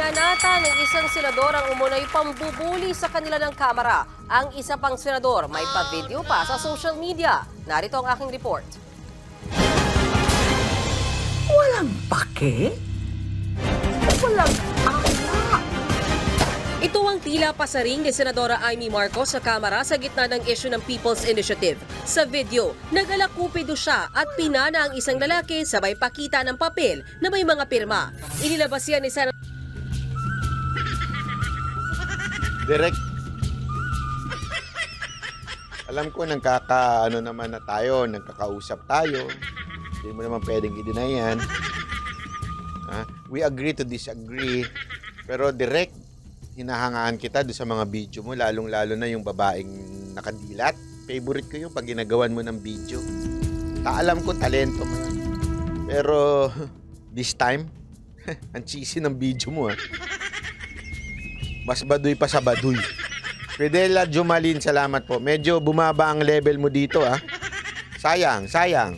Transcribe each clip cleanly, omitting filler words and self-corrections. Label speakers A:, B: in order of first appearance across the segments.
A: Binanata ng isang senador ang umunoy pambubuli sa kanila ng kamera. Ang isa pang senador may pa-video pa sa social media. Narito ang aking report.
B: Walang pake? Walang ala?
A: Ito ang tila pasaring ni Senadora Amy Marcos sa kamera sa gitna ng issue ng People's Initiative. Sa video, nag-alakupido siya at pinana ang isang lalaki sabay pakita ng papel na may mga pirma. Inilabas yan ni Senator
C: Direct. Alam ko nagkakaano naman na tayo, nagkakausap tayo. Hindi mo naman pwedeng i-deny yan. We agree to disagree. Pero direct, hinahangaan kita doon sa mga video mo, lalong-lalo na yung babaeng nakadilat. Favorite ko yung pag ginagawan mo ng video. Alam ko, talento mo yan. Pero, this time, ang cheesy ng video mo, Mas baduy pa sa baduy. Fidela Jumalin, salamat po. Medyo bumaba ang level mo dito, Sayang, sayang.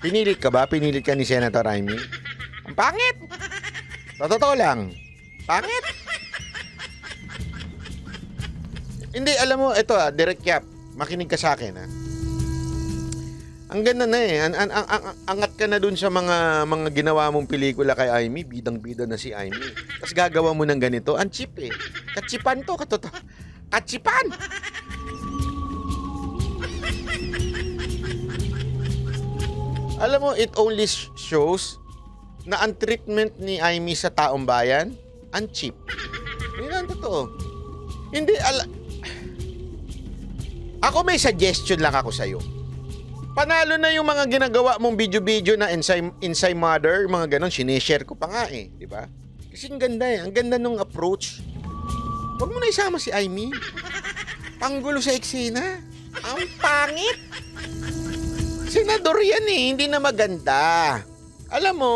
C: Pinilit ka ba? Pinilit ka ni Senator Amy? Ang pangit! Sa totoo lang. Pangit! Hindi, alam mo, ito direct Yap. Makinig ka sa akin, Ang ganda na angat ka na dun sa mga ginawa mong pelikula kay Amy. Bidang-bida na si Amy. Tapos gagawa mo ng ganito. Ang cheap Katsipan to. Katsipan! Alam mo, it only shows na ang treatment ni Amy sa taong bayan, ang cheap. Yun ang totoo. Hindi, ako may suggestion lang ako sa'yo. Panalo na yung mga ginagawa mong video-video na inside mother, mga ganon, sinishare ko pa nga di ba? Kasi ang ganda Ang ganda nung approach. Huwag mo na isama si Amy. Panggulo sa eksena. Ang pangit. Senador yan hindi na maganda. Alam mo,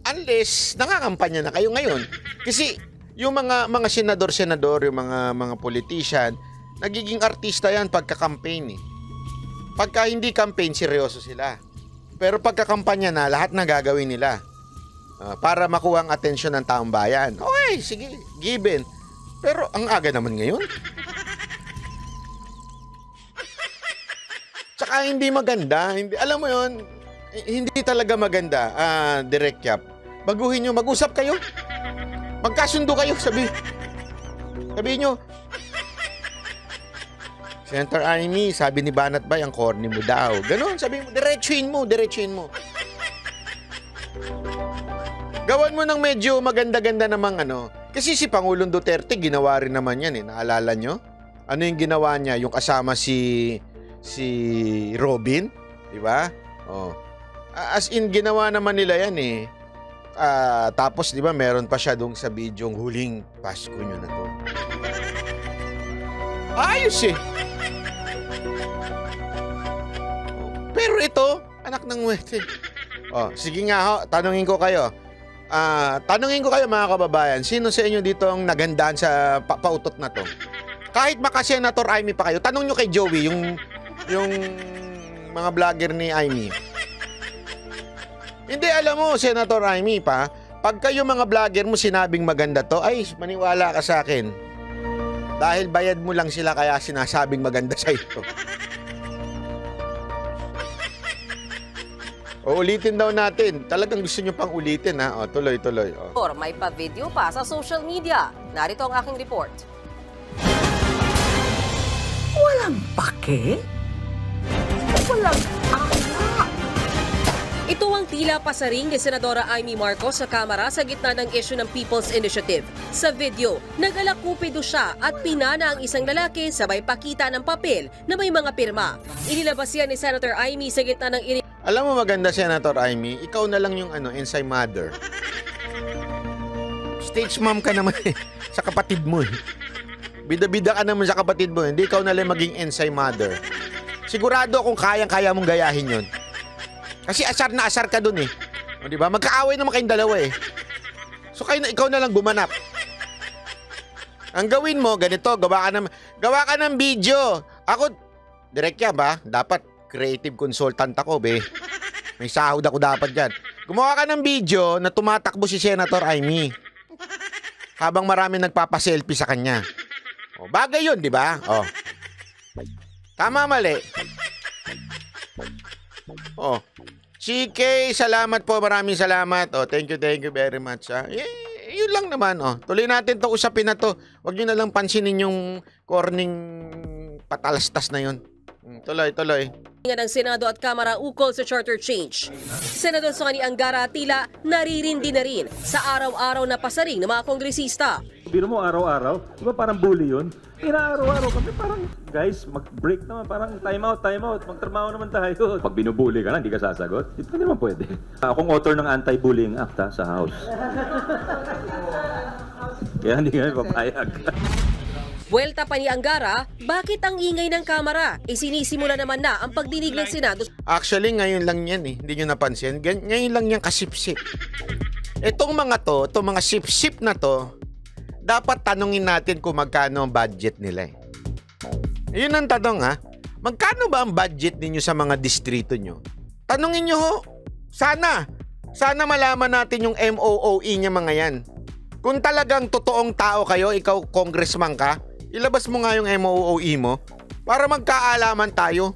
C: unless nakakampanya na kayo ngayon. Kasi yung mga senador, yung mga politician, nagiging artista yan pagka-campaign Pagka hindi campaign, seryoso sila. Pero pagkakampanya na, lahat na gagawin nila. Para makuha ang atensyon ng taong bayan. Okay, sige, given. Pero ang aga naman ngayon. Tsaka hindi maganda. Alam mo yon, hindi talaga maganda. Direct Yap. Baguhin nyo, mag-usap kayo. Magkasundo kayo, sabihin nyo, Senator Amy, sabi ni Banat Bay, ang corny mo daw. Ganon, sabi mo, diretsuin mo. Gawan mo ng medyo maganda-ganda namang Kasi si Pangulong Duterte, ginawa rin naman yan Naalala nyo? Ano yung ginawa niya? Yung kasama si Robin, di ba? As in, ginawa naman nila yan tapos, di ba, meron pa siya doon sa bidyong huling Pasko nyo na to. Ayos Pero ito, anak ng wete. Sige nga tanungin ko kayo. Mga kababayan, sino sa inyo dito ang nagandahan sa pautot na to? Kahit maka-Senator Amy pa kayo, tanong nyo kay Joey, yung mga vlogger ni Amy. Hindi, alam mo, Senator Amy pa, pag kayo mga vlogger mo sinabing maganda to, ay, maniwala ka sa akin. Dahil bayad mo lang sila kaya sinasabing maganda sa ito. Ulitin daw natin. Talagang gusto nyo pang ulitin tuloy.
A: may pa-video pa sa social media. Narito ang aking report.
B: Walang pake? Walang ala?
A: Ito ang tila pasaring ni Senadora Amy Marcos sa kamera sa gitna ng issue ng People's Initiative. Sa video, nag-alakupido siya at pinana ang isang lalaki sabay pakita ng papel na may mga pirma. Inilabas yan ni Senator Amy sa gitna ng
C: Alam mo maganda, Senator Amy, ikaw na lang yung inside mother. Stage mom ka naman sa kapatid mo Bida-bida ka naman sa kapatid mo Hindi ikaw na lang maging inside mother. Sigurado kung kayang-kaya mong gayahin yun. Kasi asar na asar ka dun di ba? Magkaaway naman kayong dalawa So ikaw na lang gumanap. Ang gawin mo, ganito, gawa ka ng video. Ako, direct yan ba? Dapat creative consultant ako, be. May sahod ako dapat dyan. Gumawa ka ng video na tumatakbo si Senator Amy. Habang marami nagpapaselfie sa kanya. O, bagay yun, di ba? O. Tama, mali. O. CK, salamat po. Maraming salamat. O, thank you very much. Yun lang naman. O. Tuloy natin to usapin na to. Huwag nyo na lang pansinin yung corning patalastas na yun. Tuloy.
A: ng Senado at Kamara ukol sa charter change. Senador Sonny Angara tila naririndi na rin sa araw-araw na pasaring ng mga kongresista.
D: Biro mo araw-araw, di ba parang bully yun? Inaaraw-araw kami parang, guys, mag-break naman, parang time out, magtrabaho naman tayo. Pag binubully ka na, hindi ka sasagot, di naman pwede. Akong author ng anti-bullying act sa House. Kaya hindi kami papayag.
A: Buwelta pa ni Angara, bakit ang ingay ng Kamara? Sinisimula naman na ang pagdinig ng Senado.
C: Actually, ngayon lang yan eh. Hindi nyo napansin. Ngayon lang yan kasip-sip. Itong mga sip-sip na to, dapat tanungin natin kung magkano ang budget nila eh. Yun ang tanong ha. Magkano ba ang budget ninyo sa mga distrito nyo? Tanungin nyo ho. Sana malaman natin yung MOOE niya mga yan. Kung talagang totoong tao kayo, ikaw congressman ka, ilabas mo nga yung MOOE mo para magkaalaman tayo.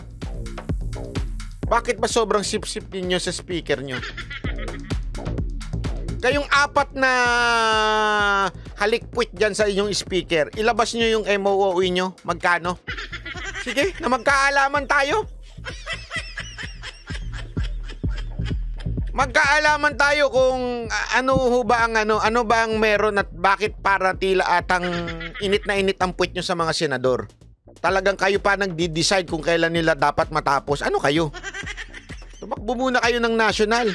C: Bakit ba sobrang sip-sip ninyo sa speaker nyo? Kayong apat na halikpwit dyan sa inyong speaker, ilabas nyo yung MOOE nyo. Magkano? Sige, na magkaalaman tayo. Magkaalaman tayo kung ano ba ang meron at bakit para tila atang init na init ang puwit nyo sa mga senador. Talagang kayo pa nagdi-decide kung kailan nila dapat matapos. Ano kayo? Tumakbo muna kayo ng national.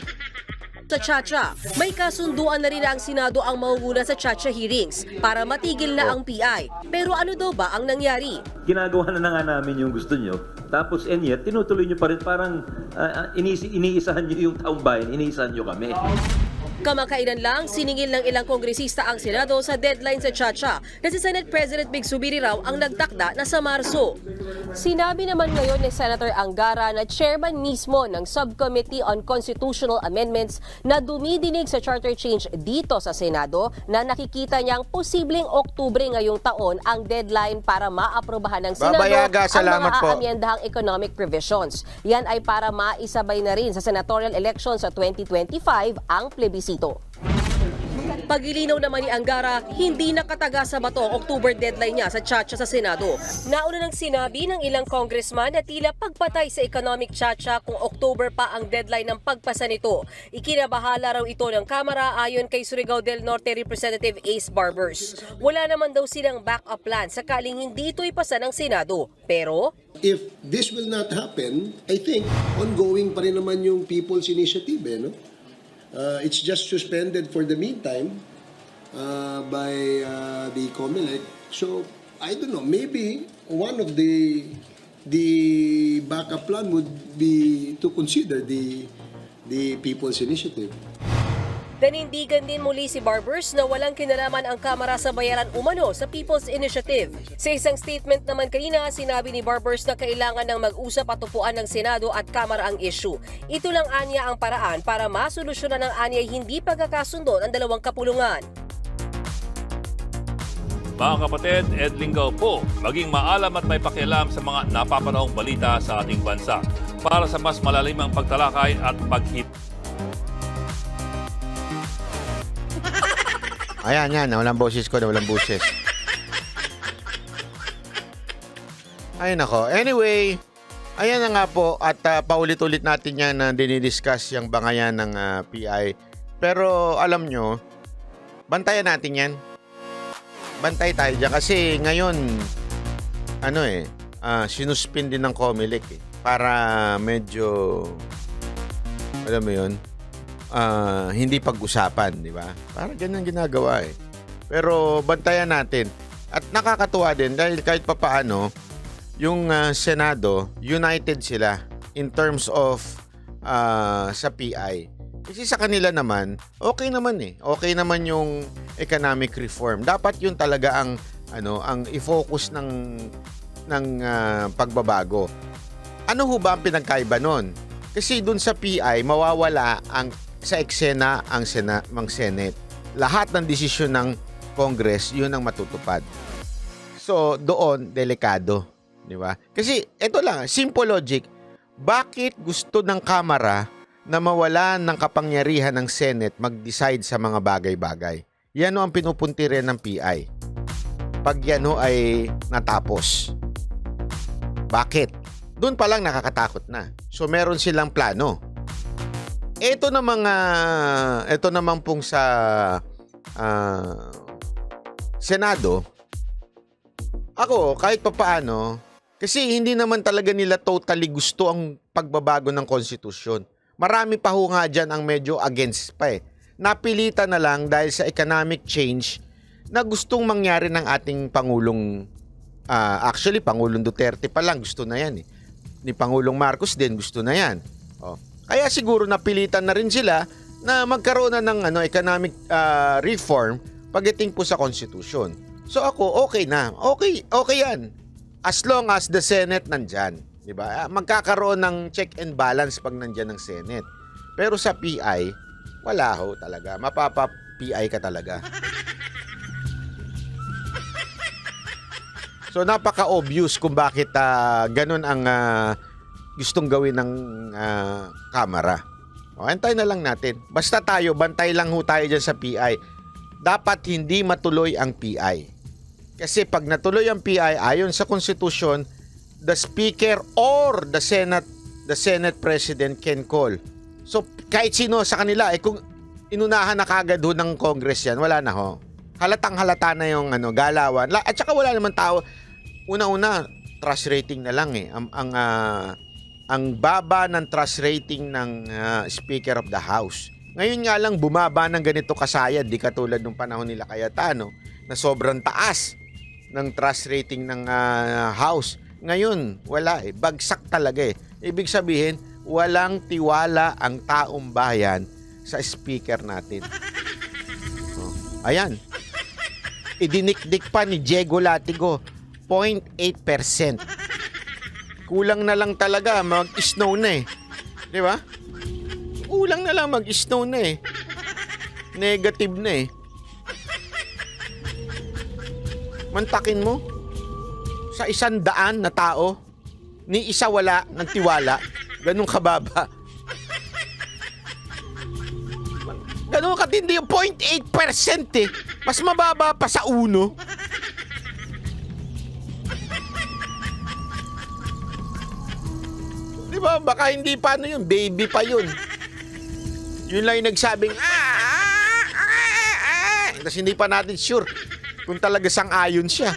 A: Sa Chacha, may kasunduan na rin ang Senado ang mangunguna sa Chacha hearings para matigil na ang PI. Pero ano daw ba ang nangyari?
D: Ginagawa na nga namin yung gusto nyo, tapos and yet, tinutuloy nyo pa rin parang iniisahan nyo yung taong bayan, iniisahan nyo kami.
A: Kamakailan lang, siningil ng ilang kongresista ang Senado sa deadline sa Chacha na si Senate President Big Subiri raw ang nagtakda na sa Marso. Sinabi naman ngayon ni Senator Angara na chairman mismo ng Subcommittee on Constitutional Amendments na dumidinig sa charter change dito sa Senado na nakikita niyang posibleng Oktubre ngayong taon ang deadline para maaprobahan ng Senado
C: Babayaga, salamat
A: ang mga
C: po.
A: aamyendahang economic provisions. Yan ay para maisabay na rin sa senatorial elections sa 2025 ang plebisito. Pagilinaw naman ni Angara, hindi nakataga sa bato ang October deadline niya sa Chacha sa Senado. Nauna nang sinabi ng ilang congressman na tila pagpatay sa economic Chacha kung October pa ang deadline ng pagpasa nito. Ikinabahala raw ito ng Kamara ayon kay Surigao del Norte Representative Ace Barbers. Wala naman daw silang backup plan sakaling hindi ito ipasa ng Senado. Pero
E: if this will not happen, I think ongoing pa rin naman yung People's Initiative, no? It's just suspended for the meantime by the COMELEC. So, I don't know, maybe one of the backup plan would be to consider the People's Initiative.
A: nanindigan din muli si Barbers na walang kinalaman ang Kamara sa bayaran umano sa People's Initiative. Sa isang statement naman kanina, sinabi ni Barbers na kailangan ng mag-usap at upuan ng Senado at Kamara ang issue. Ito lang anya ang paraan para masolusyonan ng anyay hindi pagkakasundo ng dalawang kapulungan.
F: Mga kapatid, Ed Lingaw po, maging maalam at may pakialam sa mga napapanahong balita sa ating bansa para sa mas malalimang pagtalakay at paghit.
C: Ayan, nawalang boses ko, nawalang boses. Ay nako. Anyway, ayan na nga po at paulit-ulit natin yan na dinidiscuss yung bangayan ng PI. Pero alam nyo, bantayan natin yan. Bantay tayo dyan kasi ngayon, sinuspin din ng COMELEC para medyo, alam mo yun, hindi pag-usapan, di ba? Para ganyan ginagawa eh. Pero bantayan natin. At nakakatuwa din dahil kahit papaano, yung Senado, united sila in terms of sa PI. Kasi sa kanila naman, okay naman eh. Okay naman yung economic reform. Dapat yun talaga ang i-focus ng pagbabago. Ano ho ba ang pinagkaiba nun? Kasi dun sa PI, mawawala ang sa eksena ang Senate. Lahat ng desisyon ng Congress, yun ang matutupad. So, doon, delikado. Di ba? Kasi, ito lang, simple logic. Bakit gusto ng Kamara na mawalan ng kapangyarihan ng Senate mag-decide sa mga bagay-bagay? Yan o ang pinupunti rin ng PI. Pag yan o ay natapos. Bakit? Doon pa lang nakakatakot na. So, meron silang plano. Ito naman pong sa Senado, ako kahit papaano, kasi hindi naman talaga nila totally gusto ang pagbabago ng konstitusyon. Marami pa ho nga dyan ang medyo against pa eh. Napilitan na lang dahil sa economic change na gustong mangyari ng ating Pangulong, actually Pangulong Duterte pa lang gusto na yan eh. Ni Pangulong Marcos din gusto na yan. Oh. Kaya siguro napilitan na rin sila na magkaroon na ng economic reform pagdating po sa konstitusyon. So ako, okay na. Okay yan. As long as the Senate nandyan. Diba? Magkakaroon ng check and balance pag nandyan ng Senate. Pero sa PI, wala ho talaga. Mapapa-PI ka talaga. So napaka-obvious kung bakit ganun ang gustong gawin ng Kamara. O, antay na lang natin. Basta tayo, bantay lang ho tayo dyan sa PI. Dapat hindi matuloy ang PI. Kasi pag natuloy ang PI, ayon sa konstitusyon, the Speaker or the Senate President can call. So kahit sino sa kanila, kung inunahan na kagad ho ng Congress yan, wala na ho. Halatang halata na yung galawan. At saka wala naman tao. Una-una, trust rating na lang eh. Ang baba ng trust rating ng Speaker of the House. Ngayon nga lang bumaba ng ganito kasayad, di katulad nung panahon nila Cayetano na sobrang taas ng trust rating ng House. Ngayon, wala eh. Bagsak talaga eh. Ibig sabihin, walang tiwala ang taong bayan sa speaker natin. Oh, ayan. Idinikdik pa ni Diego Latigo, 0.8%. Kulang na lang talaga, mag-snow na eh. Di ba? Kulang na lang, mag-snow na eh. Negative na eh. Mantakin mo, sa 100 na tao, ni isa wala ng tiwala, ganun kababa. Ganun katindi yung 0.8% eh. Mas mababa pa sa 1. Di ba? Baka hindi pa yun. Baby pa yun. Yun lang yung nagsabing, Tapos hindi pa natin sure kung talaga sang-ayon siya.